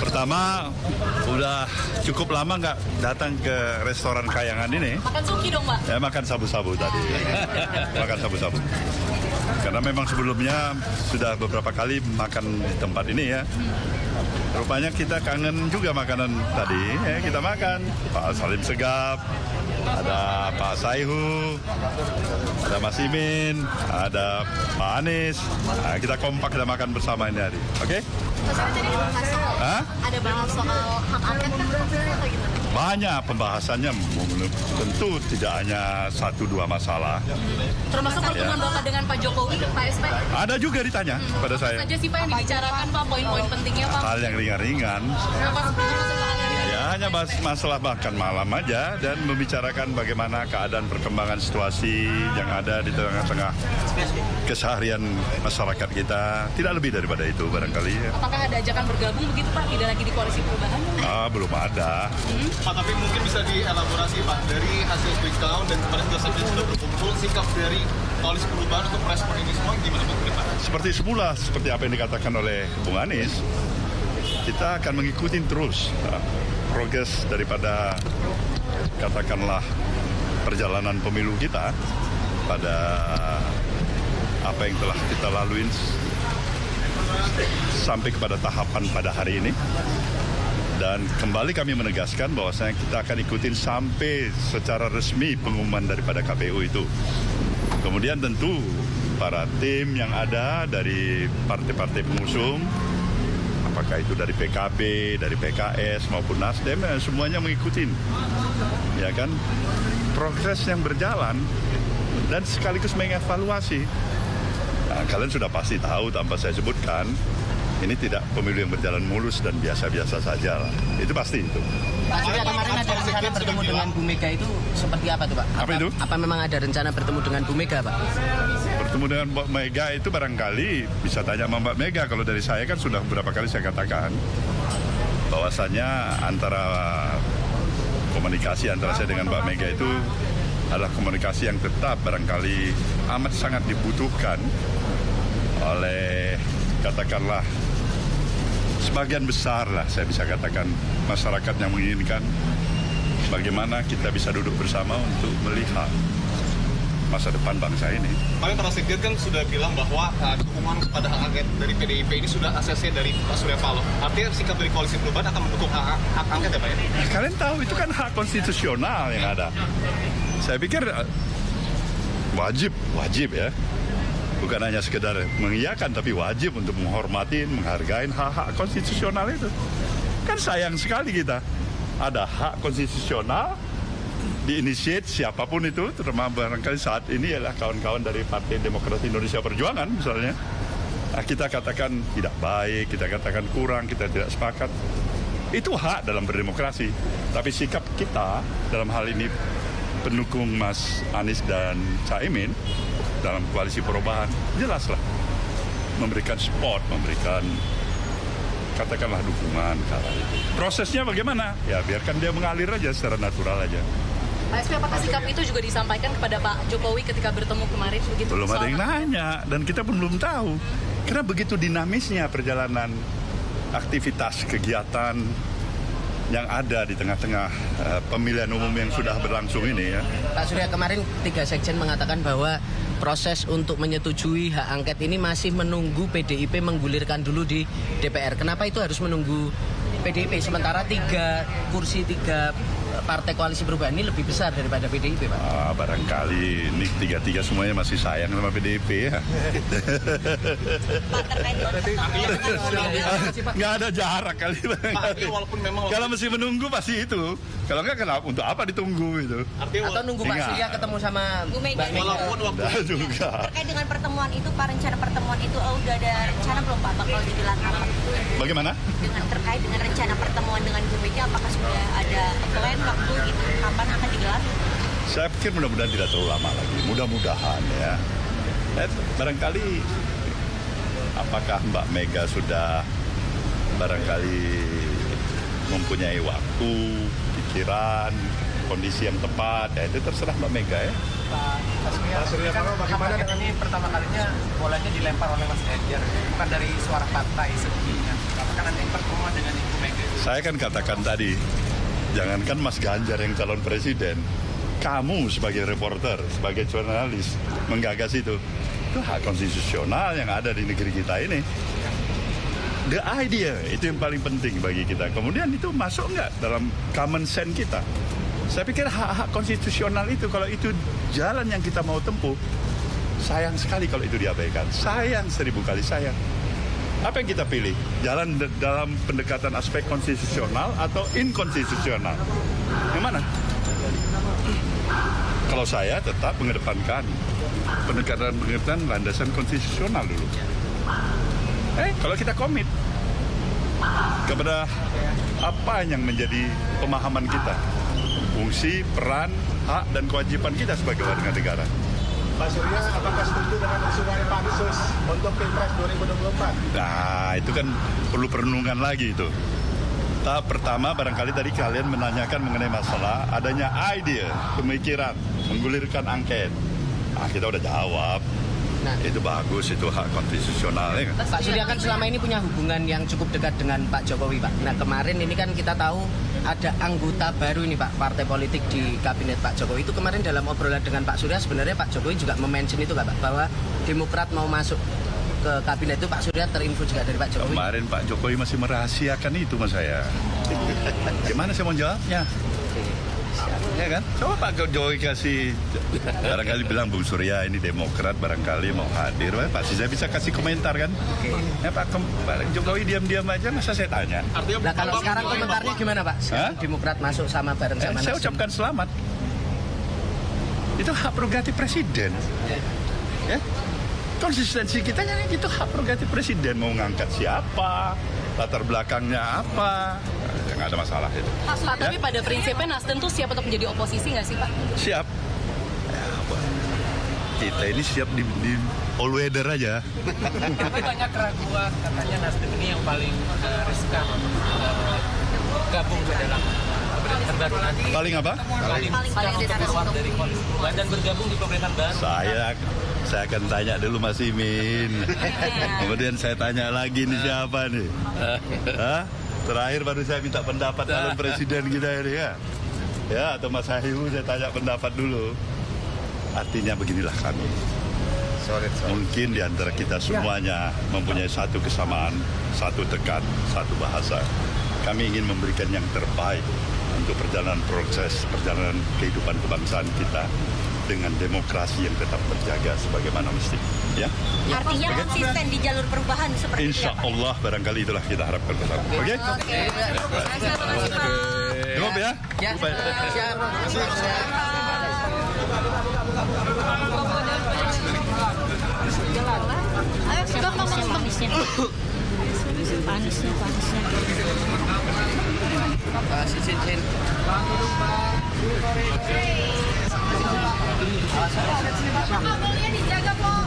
Pertama, udah cukup lama nggak datang ke restoran Kayangan ini. Makan suki dong, Pak? Ya, makan sabu-sabu tadi. Makan sabu-sabu. Karena memang sebelumnya sudah beberapa kali makan di tempat ini ya. Rupanya kita kangen juga makanan tadi. Ya, kita makan. Pak Salim Segaf, ada Pak Saihu, ada Mas Imin, ada Pak Anies. Nah, kita kompak, kita makan bersama ini hari. Oke? Ada bahas soal hak angket kan atau gimana? Banyak pembahasannya, tentu tidak hanya 1-2 masalah. Termasuk pertemuan Bapak dengan Pak Jokowi, Pak SP? Ada juga ditanya pada saya. Apa saja sih Pak yang dibicarakan Pak, poin-poin pentingnya Pak? Hal yang ringan-ringan. Ya hanya masalah makan malam aja dan membicarakan bagaimana keadaan perkembangan situasi yang ada di tengah-tengah keseharian masyarakat kita. Tidak lebih daripada itu barangkali. Ya. Apakah ada ajakan bergabung begitu Pak? Tidak lagi di koalisi perubahan? Belum ada. Pak, tapi mungkin bisa dielaborasi Pak, dari hasil quick count dan kemarin sudah berkumpul, sikap dari koalisi perubahan untuk merespon ini semua gimana Pak? Seperti semula, seperti apa yang dikatakan oleh Bung Anies, kita akan mengikuti terus progres daripada katakanlah perjalanan pemilu kita pada apa yang telah kita lalui sampai kepada tahapan pada hari ini. Dan kembali kami menegaskan bahwasanya kita akan ikutin sampai secara resmi pengumuman daripada KPU itu. Kemudian tentu para tim yang ada dari partai-partai pengusung, apakah itu dari PKB, dari PKS maupun Nasdem, semuanya mengikuti, ya kan, progres yang berjalan dan sekaligus mengevaluasi. Nah, kalian sudah pasti tahu tanpa saya sebutkan, ini tidak pemilu yang berjalan mulus dan biasa-biasa saja lah. Itu pasti itu. Pak Surya, kemarin ada rencana bertemu dengan Bu Mega itu seperti apa tuh Pak? Apa itu? Apa memang ada rencana bertemu dengan Bu Mega Pak? Bertemu dengan Mbak Mega itu barangkali bisa tanya sama Mbak Mega. Kalau dari saya kan sudah beberapa kali saya katakan bahwasannya antara komunikasi antara saya dengan Mbak Mega itu adalah komunikasi yang tetap barangkali amat sangat dibutuhkan oleh katakanlah sebagian besar lah saya bisa katakan masyarakat yang menginginkan bagaimana kita bisa duduk bersama untuk melihat masa depan bangsa ini. Paling para sekjen kan sudah bilang bahwa dukungan kepada hak angket dari PDIP ini sudah ACC dari Pak Surya Paloh. Artinya sikap dari koalisi perubahan akan mendukung hak angket ya Pak ya? Kalian tahu itu kan hak konstitusional yang ada. Saya pikir wajib ya. Bukan hanya sekedar mengiyakan, tapi wajib untuk menghormati, menghargai hak-hak konstitusional itu. Kan sayang sekali kita. Ada hak konstitusional, diinisiat siapapun itu, terutama barangkali saat ini adalah kawan-kawan dari Partai Demokrasi Indonesia Perjuangan misalnya. Nah, kita katakan tidak baik, kita katakan kurang, kita tidak sepakat. Itu hak dalam berdemokrasi. Tapi sikap kita dalam hal ini pendukung Mas Anies dan Caimin dalam koalisi perubahan, jelaslah memberikan support, memberikan katakanlah dukungan. Prosesnya bagaimana? Ya biarkan dia mengalir aja secara natural aja. Pak SP, apakah sikap itu juga disampaikan kepada Pak Jokowi ketika bertemu kemarin? Begitu, belum ada yang nanya dan kita pun belum tahu. Karena begitu dinamisnya perjalanan aktivitas kegiatan yang ada di tengah-tengah pemilihan umum yang sudah berlangsung ini ya. Pak Surya, kemarin 3 sekjen mengatakan bahwa proses untuk menyetujui hak angket ini masih menunggu PDIP menggulirkan dulu di DPR. Kenapa itu harus menunggu PDIP sementara 3 kursi 3 partai koalisi perubahan ini lebih besar daripada PDIP, Pak? Barangkali ini 3-3 semuanya masih sayang sama PDIP ya. Nggak ada jarak kali. Kalau mesti menunggu pasti itu. Kalau nggak kenapa? Untuk apa ditunggu itu? Atau nunggu Pak Surya ketemu sama Bu Mega. Walaupun waktu juga. Terkait dengan pertemuan itu, Pak, rencana pertemuan itu udah ada rencana belum Pak bakal digelar kapan? Bagaimana? Terkait dengan rencana pertemuan dengan Bu Mega, apakah sudah ada plan waktu gitu kapan akan digelar? Saya pikir mudah-mudahan tidak terlalu lama lagi. Mudah-mudahan ya. Barangkali apakah Mbak Mega sudah barangkali mempunyai waktu, pikiran, kondisi yang tepat, ya itu terserah Mbak Mega ya. Pak Surya Paloh, bagaimana dengan ini pertama kalinya bolanya dilempar oleh Mas Ganjar, bukan dari suara partai sebelumnya. Apakah nanti pertemuan dengan Ibu Mega? Saya kan katakan tadi, jangankan Mas Ganjar yang calon presiden, kamu sebagai reporter, sebagai jurnalis menggagas itu hak konstitusional yang ada di negeri kita ini. The idea itu yang paling penting bagi kita. Kemudian itu masuk nggak dalam common sense kita? Saya pikir hak-hak konstitusional itu, kalau itu jalan yang kita mau tempuh, sayang sekali kalau itu diabaikan. Sayang 1000 kali sayang. Apa yang kita pilih? Jalan dalam pendekatan aspek konstitusional atau inkonstitusional? Yang mana? Kalau saya tetap mengedepankan pendekatan landasan konstitusional dulu. Kalau kita komit kepada apa yang menjadi pemahaman kita, fungsi, peran, hak, dan kewajiban kita sebagai warga negara. Pak Surya, apakah setuju dengan usulan Pansus untuk Pilpres 2024? Nah, itu kan perlu perenungan lagi itu. Tahap pertama barangkali tadi kalian menanyakan mengenai masalah adanya ide, pemikiran, menggulirkan angket. Nah, kita udah jawab. Nah, Itu bagus, itu hak konstitusional ya kan? Pak Surya kan selama ini punya hubungan yang cukup dekat dengan Pak Jokowi, Pak. Nah, kemarin ini kan kita tahu ada anggota baru ini, Pak, partai politik di kabinet Pak Jokowi. Itu kemarin dalam obrolan dengan Pak Surya, sebenarnya Pak Jokowi juga mention itu, Pak, bahwa Demokrat mau masuk ke kabinet itu. Pak Surya terinfo juga dari Pak Jokowi. Kemarin Pak Jokowi masih merahasiakan itu mas saya. Gimana saya mau jawabnya? Ya kan? Coba Pak Jokowi kasih, barangkali bilang Bung Surya ini Demokrat barangkali mau hadir, pasti saya bisa kasih komentar kan? Ya Pak Jokowi diam-diam aja, masa saya tanya? Nah, kalau sekarang komentarnya gimana, Pak? Sekarang Demokrat masuk sama bareng sama Saya Nasdem. ucapkan selamat. Itu hak prerogatif presiden. Ya? Konsistensi kita kan itu hak prerogatif presiden, mau ngangkat siapa, latar belakangnya apa, nggak ada masalah itu. Pak, tapi pada prinsipnya Nasdem tuh siap untuk menjadi oposisi nggak sih, Pak? Siap. Ya, kita ini siap di all weather aja. Tapi banyak keraguan, katanya Nasdem ini yang paling riskan gabung ke dalam pemerintahan baru nanti. Paling apa? Paling riskan untuk keluar dari koalisi perubahan dan bergabung di pemerintahan baru. Saya akan tanya dulu Mas Imin. Kemudian saya tanya lagi nih siapa nih? Hah? Terakhir baru saya minta pendapat calon presiden kita ini ya. Ya, atau Mas Hayu saya tanya pendapat dulu. Artinya beginilah kami. Mungkin di antara kita semuanya mempunyai satu kesamaan, satu tekad, satu bahasa. Kami ingin memberikan yang terbaik untuk perjalanan perjalanan kehidupan kebangsaan kita dengan demokrasi yang tetap terjaga sebagaimana mesti. Ya? Artinya konsisten di jalur perubahan seperti itu Insya ya, Pak? Allah barangkali itulah kita harapkan bersama. Oke? Cukup ya? Ya, siap. Ayo, panisnya. Kasih cincin. Kabelnya dijaga, Pak.